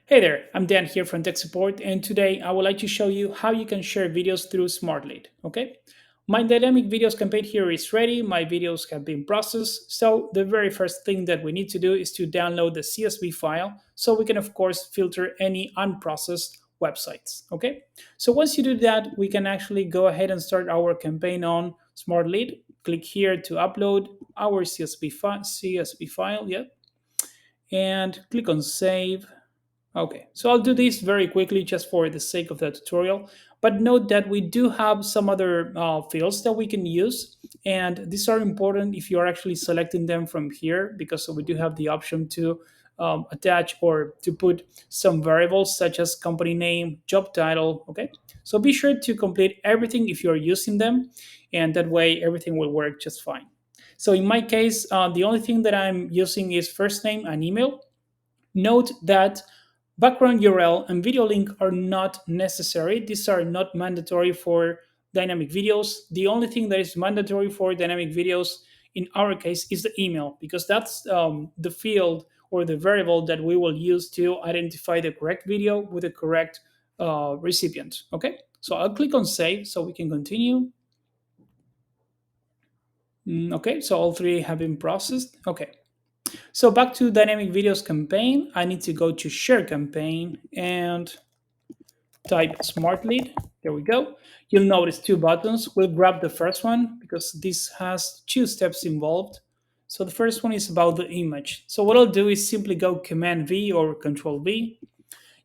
Hey there, I'm Dan here from Tech Support, and today I would like to show you how you can share videos through Smartlead. Okay, my dynamic videos campaign here is ready. My videos have been processed. So the very first thing that we need to do is to download the CSV file, so we can of course filter any unprocessed websites. Okay, so once you do that, we can actually go ahead and start our campaign on Smartlead. Click here to upload our CSV file. Yeah, and click on Save. Okay, so I'll do this very quickly just for the sake of the tutorial, but note that we do have some other fields that we can use, and these are important if you are actually selecting them from here, because we do have the option to attach or to put some variables such as company name, job title. Okay, so be sure to complete everything if you're using them, and that way everything will work just fine. So in my case, the only thing that I'm using is first name and email. Note that background URL and video link are not necessary. These are not mandatory for dynamic videos. The only thing that is mandatory for dynamic videos in our case is the email, because that's the field or the variable that we will use to identify the correct video with the correct recipient. Okay, so I'll click on save so we can continue. Okay, so all three have been processed. Okay, so back to dynamic videos campaign, I need to go to share campaign and type smart lead. There we go. You'll notice two buttons. We'll grab the first one because this has two steps involved. So the first one is about the image. So what I'll do is simply go Command V or Control V.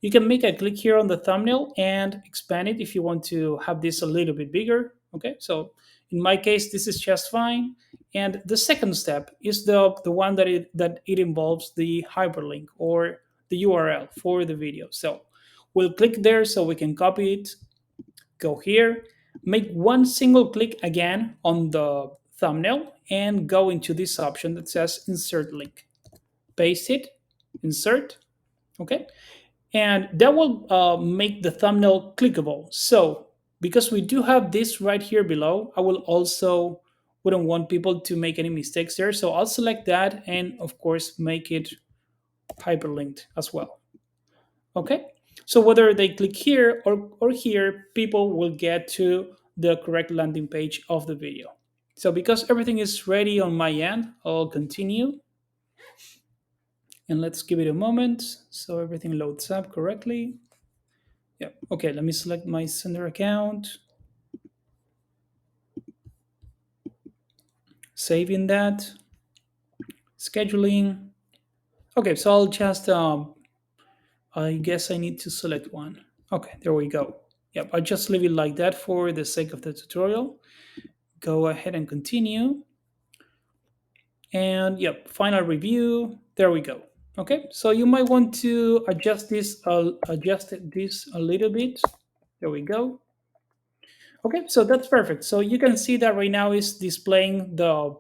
You can make a click here on the thumbnail and expand it if you want to have this a little bit bigger. Okay, so in my case, this is just fine. And the second step is the one that it involves the hyperlink or the URL for the video. So we'll click there so we can copy it. Go here, make one single click again on the thumbnail, and go into this option that says Insert Link. Paste it, insert. Okay, and that will make the thumbnail clickable. So because we do have this right here below, I will also wouldn't want people to make any mistakes there, so I'll select that and of course make it hyperlinked as well. Okay, so whether they click here or here, people will get to the correct landing page of the video. So because everything is ready on my end, I'll continue, and let's give it a moment so everything loads up correctly. Yeah. Okay, let me select my sender account, saving that, scheduling. Okay, so I'll just, I guess I need to select one. Okay, there we go. Yep, I'll just leave it like that for the sake of the tutorial. Go ahead and continue. And yep, final review. There we go. Okay, so you might want to adjust this a little bit. There we go. Okay, so that's perfect. So you can see that right now is displaying the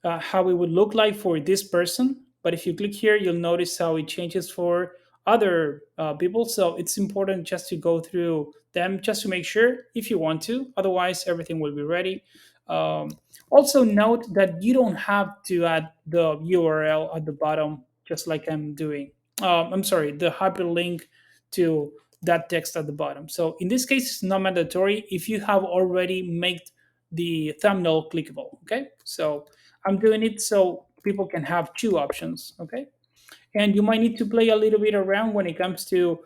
how it would look like for this person. But if you click here, you'll notice how it changes for other people. So it's important just to go through them just to make sure if you want to. Otherwise, everything will be ready. Um, Also, note that you don't have to add the URL at the bottom, just like I'm doing. I'm sorry, the hyperlink to that text at the bottom. So in this case, it's not mandatory if you have already made the thumbnail clickable. Okay, so I'm doing it so people can have two options. Okay, and you might need to play a little bit around when it comes to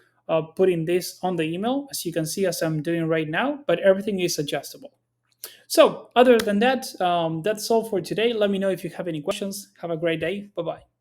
putting this on the email, as you can see, as I'm doing right now, but everything is adjustable. So other than that, that's all for today. Let me know if you have any questions. Have a great day. Bye bye.